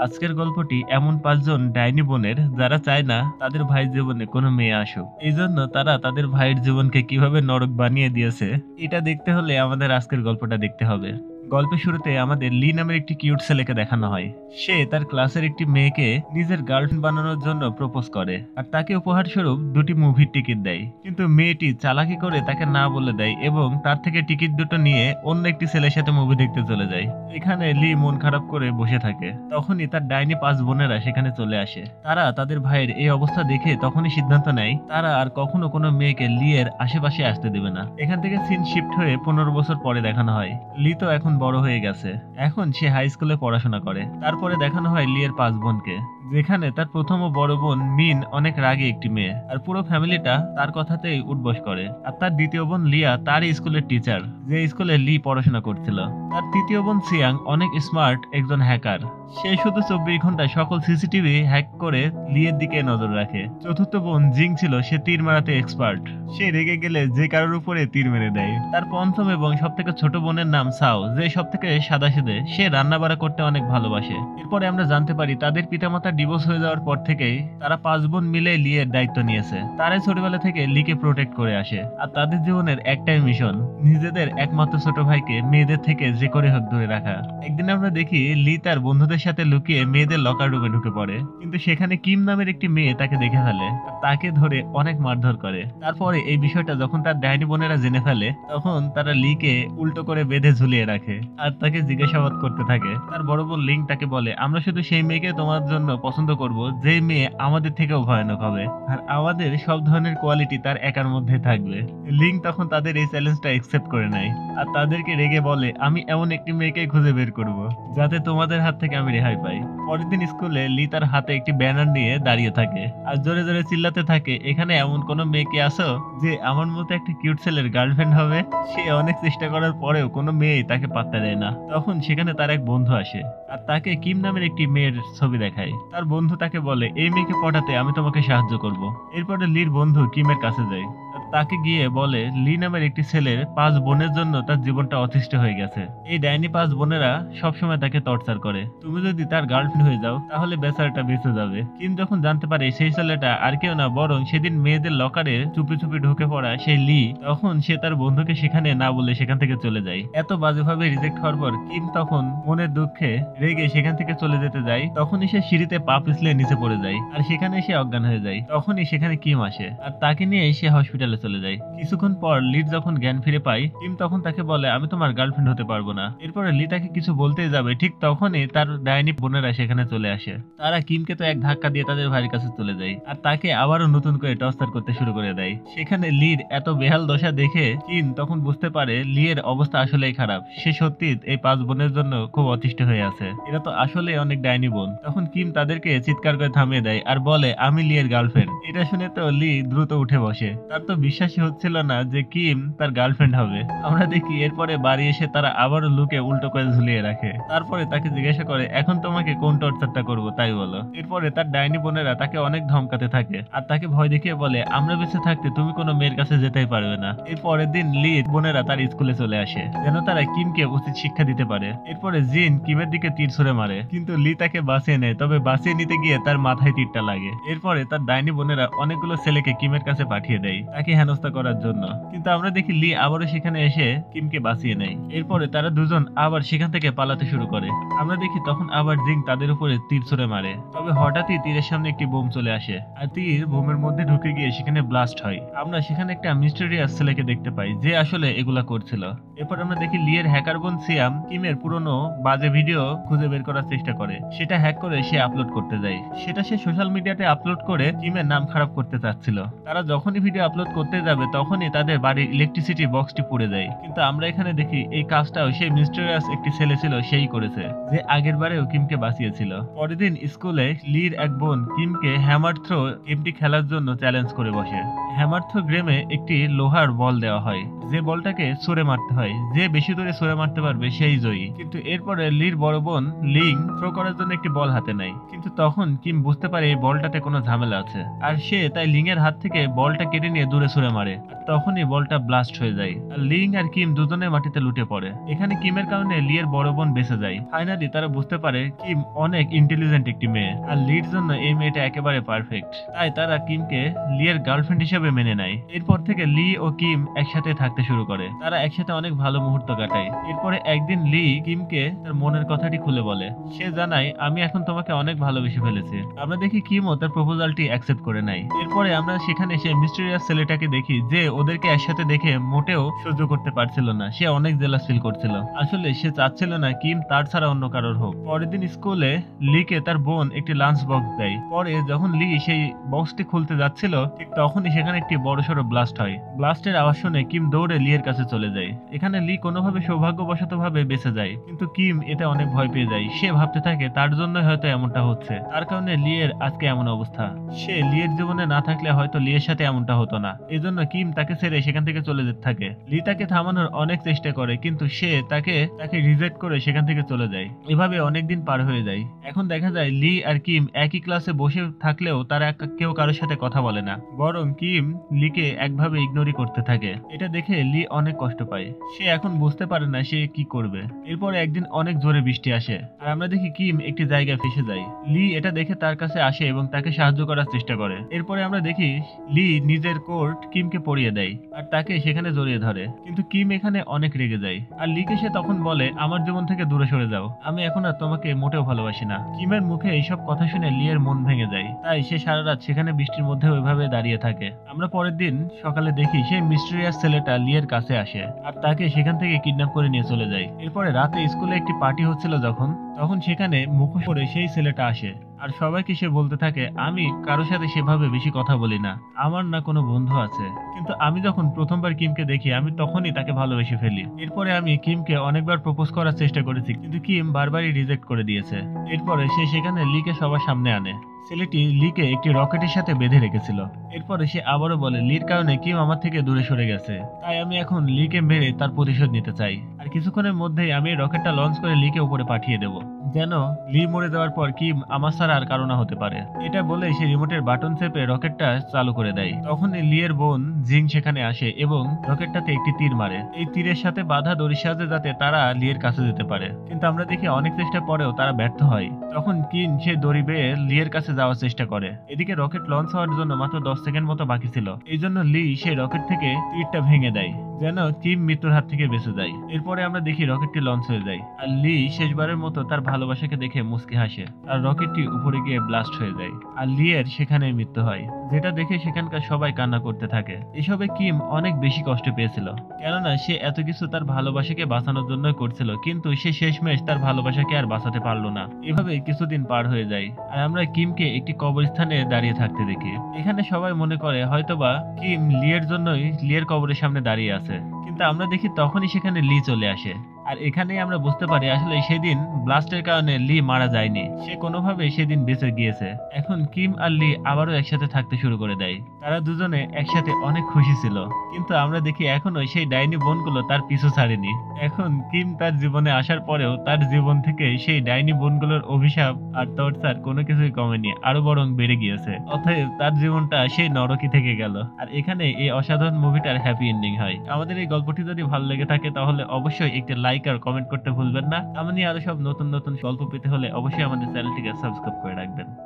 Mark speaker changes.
Speaker 1: আজকের গল্পটি এমন ৫ জন ডাইনি বোনের যারা চায় না তাদের ভাইয়ের জীবনে কোনো মেয়ে আসুক। এইজন্য তারা তাদের ভাইয়ের জীবনকে কিভাবে নরক বানিয়ে দিয়েছে এটা দেখতে হলে আমাদের আজকের গল্পটা দেখতে হবে। গল্পের শুরুতে আমাদের লি নামের একটি কিউট ছেলেকে দেখানো হয়। সে তার ক্লাসের একটি মেয়েকে নিজের গার্লফ্রেন্ড বানানোর জন্য প্রপোজ করে আর তাকে উপহার স্বরূপ 2টি মুভির টিকিট দেয়। কিন্তু মেয়েটি চালাকি করে তাকে না বলে দেয় এবং তার থেকে টিকিট দুটো নিয়ে অন্য একটি ছেলের সাথে মুভি দেখতে চলে যায়। এখানে লি মন খারাপ করে বসে থাকে। তখনই তার ডাইনি 5 বোনেরা সেখানে চলে আসে। তারা তাদের ভাইয়ের এই অবস্থা দেখে তখনই সিদ্ধান্ত নেয় তারা আর কখনো কোনো মেয়েকে লি এর আশেপাশে আসতে দেবে না। এখান থেকে সিন শিফট হয়ে 15 বছর পরে দেখানো হয় লি তো এখন বড় হয়ে গেছে। এখন সে হাই স্কুলে পড়াশোনা করে। তারপরে দেখানো হয় লি এর 5 বোনকে, যেখানে তার প্রথম ও বড় বোন মিন অনেক রাগী একটি মেয়ে আর পুরো ফ্যামিলিটা তার কথাতেই উঠবস করে। আর তার দ্বিতীয় বোন লিয়া তারই স্কুলের টিচার, যে স্কুলে লি পড়াশোনা করছিল। তার তৃতীয় বোন সিয়াং অনেক স্মার্ট একজন হ্যাকার। সে শুধু 24 ঘন্টায় সকল সিসিটিভি হ্যাক করে লিয়ের দিকে নজর রাখে। চতুর্থ বোন জিং ছিল, সে তীর মারাতে এক্সপার্ট। সে রেগে গেলে যে কারোর উপরে তীর মেরে দেয়। তার পঞ্চম এবং সব থেকে ছোট বোনের নাম সাও, যে সব থেকে সাদাসিধে। সে রান্না বাড়া করতে অনেক ভালোবাসে। এরপরে আমরা জানতে পারি তাদের পিতামাতা ডিভোর্স হয়ে যাওয়ার পর থেকেই তারা 5 বোন মিলে লিয়ের দায়িত্ব নিয়েছে। তারাই ছোটবেলা থেকে লিকে প্রোটেক্ট করে আসে। আর তাদের জীবনের একটাই মিশন, নিজেদের একমাত্র ছোট ভাইকে মেয়েদের থেকে যে করে হোক দূরে রাখা। একদিন আমরা দেখি লি তার বন্ধুদের সাথে লুকিয়ে মেয়েদের লকার রুমে ঢুকে পড়ে, কিন্তু সেখানে কিম নামের একটি মেয়ে তাকে দেখে ফেলে। তাকে ধরে অনেক মারধর করে। তারপরে এই বিষয়টা যখন তার ডাইনি বোনেরা জেনে ফেলে তখন তারা লিকে উল্টো করে বেঁধে ঝুলিয়ে রাখে আর তাকে জিজ্ঞাসাবাদ করতে থাকে। তার বড় বোন লিং তাকে বলে, আমরা শুধু সেই মেয়েকে তোমার জন্য পছন্দ করব যে মেয়ে আমাদের থেকেও ভয়ানক হবে আর আমাদের সব ধরনের কোয়ালিটি তার একার মধ্যে থাকবে। লিং তখন তাদের এই চ্যালেঞ্জটা অ্যাকসেপ্ট করে নেয় আর তাদেরকে রেগে বলে, আমি এমন একটি মেয়েকে খুঁজে বের করব যাতে তোমাদের হাত থেকে আমি রেহাই পাই। পরের দিন স্কুলে লি তার হাতে একটি ব্যানার নিয়ে দাঁড়িয়ে থাকে আর জোরে জোরে চিল্লাতে থাকে, এখানে এমন কোনো মেয়ে কি আসো যে আমার মতো একটা কিউট ছেলের গার্লফ্রেন্ড হবে? সে অনেক চেষ্টা করার পরেও কোনো মেয়ে তাকে পাত্তা দেয় না। তখন সেখানে তার এক বন্ধু আসে আর তাকে কিম নামের একটি মেয়ের ছবি দেখায়। তার বন্ধু তাকে বলে, এই মেয়েকে পটাতে আমি তোমাকে সাহায্য করব। এরপরে লির বন্ধু কিমের কাছে যায়। তাকে গিয়ে বলে লি নামের একটি ছেলের 5 বোনের জন্য তার জীবনটা অতিষ্ঠ হয়ে গেছে। এই ডাইনি 5 বোনেরা সবসময় তাকে টর্চার করে। তুমি যদি তার গার্লফ্রেন্ড হয়ে যাও তাহলে বেচারাটা বেঁচে যাবে। কিন্তু যখন জানতে পারে সেই ছেলেটা আর কেউ না বরং সেদিন মেয়েদের লকারে চুপি চুপি ঢুকে পড়া সেই লি, তখন সে তার বন্ধুকে সেখানে না বলে সেখান থেকে চলে যায়। এত বাজেভাবে রিজেক্ট হওয়ার পর কিম তখন মনের দুঃখে রেগে সেখান থেকে চলে যেতে যায়। তখনই সে সিঁড়িতে পা পিছলে নিচে পড়ে যায় আর সেখানে সে অজ্ঞান হয়ে যায়। তখনই সেখানে কিম আসে আর তাকে নিয়ে সে হসপিটালে চলে যায়। কিছুক্ষণ পর লিড যখন জ্ঞান ফিরে পায়, কিম তখন তাকে বলে, আমি তোমার গার্লফ্রেন্ড হতে পারবো না। এরপরে লি তাকে কিছু বলতেই যাবে, ঠিক তখনই তার ডাইনি বোনেরা সেখানে চলে আসে। তারা কিমকে তো এক ধাক্কা দিয়ে তাদের ভাইয়ের কাছে চলে যায় আর তাকে আবারও নতুন করে টর্চার করতে শুরু করে দেয়। সেখানে লির এত বেহাল দশা দেখে কিম তখন বুঝতে পারে লিয়ের অবস্থা আসলেই খারাপ। সে সত্যি এই 5 বোনের জন্য খুব অতিষ্ঠ হয়ে আছে। এরা তো আসলে অনেক ডাইনি বোন। তখন কিম তাদেরকে চিৎকার করে থামিয়ে দেয় আর বলে, আমি লিয়ের গার্লফ্রেন্ড। এটা শুনে তো লি দ্রুত উঠে বসে। তার তো বিশ্বাসই হচ্ছিল না যে কিম তার গার্লফ্রেন্ড হবে। আমরা দেখি এরপরে বাড়ি এসে তারা আবারও লুকে উল্টো করে ঝুলিয়ে রাখে। তারপরে তাকে জিজ্ঞাসা করে, এখন তোমাকে কোন টর্চারটা করব তাই বলো। এরপরে তার ডাইনি বোনেরা তাকে অনেক ধমকাতে থাকে আর তাকে ভয় দেখিয়ে বলে, আমরা বেঁচে থাকতে তুমি কোনো মেয়ের কাছে যেতেই পারবে না। এর পরের দিন লি বোনেরা তার স্কুলে চলে আসে যেন তারা কিমকে উচিত শিক্ষা দিতে পারে। এরপরে জিন কিমের দিকে তীর ছুঁড়ে মারে, কিন্তু লি তাকে বাঁচিয়ে নেয়। তবে বাঁচিয়ে নিতে গিয়ে তার মাথায় তীরটা লাগে। এরপরে তার ডাইনি বোনেরা অনেকগুলো ছেলেকে কিমের কাছে পাঠিয়ে দেয় তাকে হেনস্থা করার জন্য। কিন্তু আমরা দেখি লি আবারও সেখানে এসে কিমকে বাঁচিয়ে নেয়। এরপরে তারা দুজন আবার সেখান থেকে পালাতে শুরু করে। আমরা দেখি তখন আবার জিং তাদের উপরে তীর ছুঁড়ে মারে। তবে হঠাৎই তীরের সামনে একটি বোম চলে আসে আর তীর বোমের মধ্যে ঢুকে গিয়ে সেখানে ব্লাস্ট হয়। আমরা সেখানে একটা মিস্টেরিয়াস ছেলেকে দেখতে পাই যে আসলে এগুলা করছিল। এরপর আমরা দেখি লিয়ের হ্যাকার বোন সিয়াম কিমের পুরনো বাজে ভিডিও খুঁজে বের করার চেষ্টা করে। সেটা হ্যাক করে সে আপলোড করতে যায়। সেটা সে সোশ্যাল মিডিয়াতে আপলোড করে কিমের নাম খারাপ করতে চাচ্ছিল। তারা যখনই ভিডিও আপলোড করতে যাবে তখনই তাদের বাড়ির ইলেকট্রিসিটি বক্সটি পুড়ে যায়। কিন্তু আমরা এখানে দেখি এই কাজটাও সেই মিস্টেরিয়াস একটি ছেলে ছিল সেই করেছে, যে আগের বারেও কিমকে বাঁচিয়েছিল। পরের দিন স্কুলে লির এক বোন কিমকে হ্যামার থ্রো গেমটি খেলার জন্য চ্যালেঞ্জ করে বসে। হ্যামার থ্রো গেমে একটি লোহার বল দেওয়া হয়, যে বলটাকে ছুঁড়ে মারতে হয়। যে বেশি দূরে ছুঁড়ে মারতে পারবে সেই জয়ী। কিন্তু এরপরে লির বড় বোন লিং থ্রো করার জন্য একটি বল হাতে নেয়। কিন্তু তখন কিম বুঝতে পারে এই বলটাতে কোনো ঝামেলা আছে আর সে তাই লিং এর হাত থেকে বলটা কেটে নিয়ে দূরে ছুঁড়ে মারে। আর তখনই বলটা ব্লাস্ট হয়ে যায় আর লিং আর কিম দুজনে মাটিতে লুটে পড়ে। এখানে কিমের কারণে লির বড় বোন বেঁচে যায়। ফাইনালি তারা বুঝতে পারে কিম অনেক ইন্টেলিজেন্ট একটি মেয়ে আর লির জন্য এই মেয়েটা একেবারে পারফেক্ট। তাই তারা কিমকে লির গার্লফ্রেন্ড হিসেবে মেনে নেয়। এরপর থেকে লি ও কিম একসাথে থাকতে শুরু করে। তারা একসাথে অনেক ভালো মুহূর্ত কাটায়। এরপরে একদিন লি কিমকে তার মনের কথাটি খুলে বলে। সে জানায়, আমি এখন তোমাকে অনেক ভালোবেসে ফেলেছি। আমরা দেখি কিমও তার প্রপোজালটি অ্যাকসেপ্ট করে নেয়। এরপরে আমরা সেখানে সেই মিস্টেরিয়াস ছেলেটাকে দেখি যে ওদেরকে একসাথে দেখে মোটেও সহ্য করতে পারছিল না। সে অনেক জেলাস ফিল করছিল। আসলে সে চাচ্ছিল না কিম তার ছাড়া অন্য কারোর হোক। পরের দিন স্কুলে লিকে তার বোন একটি লাঞ্চ বক্স দেয়। পরে যখন লি সেই বক্সটি খুলতে যাচ্ছিল ঠিক তখনই সেখানে একটি বড়সড় ব্লাস্ট হয়। ব্লাস্টের আওয়াজ শুনে কিম দৌড়ে লিয়ের কাছে চলে যায়। এখানে লি কোনোভাবে সৌভাগ্যবশত ভাবে বেঁচে যায়, কিন্তু কিম এতে অনেক ভয় পেয়ে যায়। সে ভাবতে থাকে তার জন্য হয়তো এমনটা হচ্ছে, তার কারণে লিয়ের আজকে এমন অবস্থা। সে লিয়ের জীবনে না থাকলে হয়তো লিয়ের সাথে এমনটা হতো না। এজন্য কিম তাকে ছেড়ে সেখান থেকে চলে যেতে থাকে। লি তাকে থামানোর অনেক চেষ্টা করে, কিন্তু সে তাকে রিজেক্ট করে সেখান থেকে চলে যায়। এভাবে অনেকদিন পার হয়ে যায়। এখন দেখা যায় লি আর কিম একই ক্লাসে বসে থাকলেও তারা কেউ কারোর সাথে কথা বলে না, বরং কিম লিকে একভাবে ইগনোরই করতে থাকে। এটা দেখে লি অনেক কষ্ট পায়। সে এখন বুঝতে পারে না সে কি করবে। এরপরে একদিন অনেক জোরে বৃষ্টি আসে আর আমরা দেখি কিম একটি জায়গায় ফেসে যায়। লি এটা দেখে তার কাছে আসে এবং তাকে সাহায্য করার চেষ্টা করে। এরপরে আমরা দেখি লি নিজের কোট কিমকে পরিয়ে দেয় আর তাকে সেখানে জড়িয়ে ধরে, কিন্তু কিম এখানে অনেক রেগে যায়। আর লিকে সে তখন বলে, আমার জীবন থেকে দূরে সরে যাও, আমি এখন আর তোমাকে মোটেও ভালোবাসি না। কিমের মুখে এইসব কথা শুনে লিয়ের মন ভেঙে যায়। তাই সে সারা রাত সেখানে বৃষ্টির মধ্যে ওইভাবে দাঁড়িয়ে থাকে। আমরা পরের দিন সকালে দেখি সেই মিস্টেরিয়াস ছেলেটা লিয়ের কাছে আসে আর তাকে সেখান থেকে কিডন্যাপ করে নিয়ে চলে যায়। এরপরে রাতে স্কুলে একটি পার্টি হচ্ছিল তখন সেখানে মুখোশ পরে সেই ছেলেটা আসে আর সবাইকে সে বলতে থাকে, আমি কারোর সাথে সেভাবে বেশি কথা বলি না, আমার না কোনো বন্ধু আছে, কিন্তু আমি যখন প্রথমবার কিমকে দেখি আমি তখনই তাকে ভালোবেসে ফেলি। এরপরে আমি কিমকে অনেকবার প্রপোজ করার চেষ্টা করেছি, কিন্তু কিম বারবারই রিজেক্ট করে দিয়েছে। এরপরে সে সেখানে লিকে সবার সামনে আনে। ছেলেটি লিকে একটি রকেটের সাথে বেঁধে রেখেছিল। এরপরে সে আবারও বলে, লির কারণে কিম আমার থেকে দূরে সরে গেছে, তাই আমি এখন লিকে মেরে তার প্রতিশোধ নিতে চাই। আর কিছুক্ষণের মধ্যেই আমি রকেটটা লঞ্চ করে লিকে উপরে পাঠিয়ে দেব, যেন লি মরে যাওয়ার পর কিম আমার ছাড়া আর কারো না হতে পারে। এটা বলে সে রিমোটের বাটন চেপে রকেটটা চালু করে দেয়। তখনই লিয়ের বোন জিং সেখানে আসে এবং রকেটটাতে একটি তীর মারে। এই তীরের সাথে বাধা দড়ির সাহায্যে যাতে তারা লিয়ের কাছে যেতে পারে, কিন্তু আমরা দেখি অনেক চেষ্টা পরেও তারা ব্যর্থ হয়। তখন কিন সে দড়ি বেয়ে লিয়ের কাছে যাওয়ার চেষ্টা করে। এদিকে রকেট লঞ্চ হওয়ার জন্য মাত্র 10 সেকেন্ড মতো বাকি ছিল। এই জন্য লি সেই রকেট থেকে তীরটা ভেঙে দেয়, যেন কিম মৃত্যুর হাত থেকে বেঁচে যায়। এরপরে আমরা দেখি রকেটটি লঞ্চ হয়ে যায় আর লি শেষবারের মতো তার ভালোবাসাকে দেখে মুচকি হাসে আর রকেটটি উপরে গিয়ে ব্লাস্ট হয়ে যায় আর লিয়ের সেখানে মৃত্যু হয়, যেটা দেখে সেখানকার সবাই কান্না করতে থাকে। এসবে কিম অনেক বেশি কষ্ট পেয়েছিল, কেননা সে এত কিছু তার ভালোবাসাকে বাঁচানোর জন্যই করছিল, কিন্তু সে শেষমেশ তার ভালোবাসাকে আর বাঁচাতে পারলো না। এভাবে কিছুদিন পার হয়ে যায় আর আমরা কিমকে একটি কবরস্থানে দাঁড়িয়ে থাকতে দেখি। এখানে সবাই মনে করে হয়তোবা কিম লিয়ের জন্যই লিয়ের কবরের সামনে দাঁড়িয়ে আছে, কিন্তু আমরা দেখি তখনই সেখানে লি চলে আসে। আর এখানেই আমরা বুঝতে পারি আসলে সেদিন ব্লাস্টের কারণে লি মারা যায়নি, সে কোনোভাবে সেদিন বেঁচে গিয়েছে। এখন কিম আর লি আবারও একসাথে থাকতে শুরু করে দেয়। তারা দুজনে একসাথে অনেক খুশি ছিল, কিন্তু আমরা দেখি এখনো সেই ডাইনি বোনগুলো তার পিছু ছাড়েনি। এখন কিম তার জীবনে আসার পরেও তার জীবন থেকে সেই ডাইনি বোনগুলোর অভিশাপ আর টর্চার কোনো কিছুই কমেনি, আরো বরং বেড়ে গিয়েছে। অতএব তার জীবনটা সেই নরকই থেকে গেল। আর এখানে এই অসাধারণ মুভিটার হ্যাপি এন্ডিং হয়। আমাদের এই গল্পটি যদি ভালো লেগে থাকে তাহলে অবশ্যই একটি লাইক আর কমেন্ট করতে ভুলবেন না। এমনই আরো সব নতুন নতুন গল্প পেতে হলে অবশ্যই আমাদের চ্যানেলটিকে সাবস্ক্রাইব করে রাখবেন।